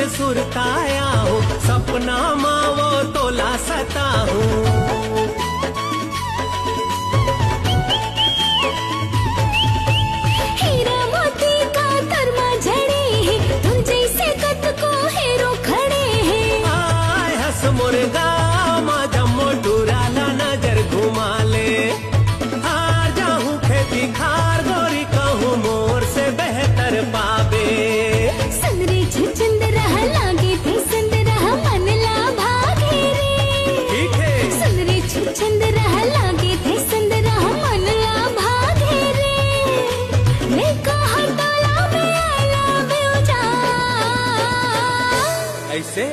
राग सुरताया हूँ, सपना माँ वो तोला सता हूँ। हीरा मोती का तरमा झड़े हैं, तुम जैसे कद को हेरो खड़े हैं। आय हंस मुर्गा माझा मोटूराला नजर घुमा ले, हार जाऊं खेती खार गोरी कहूँ मोर से बेहतर पावे। सुंदरी छुचंद रहा लागे थे सुंदर मन ला भागे रे। ठीक है सुंदरी छुचंद रहा लागे थे सुंदर मन ला भागे रे। मैं कहा टोला में I love you जा। ऐसे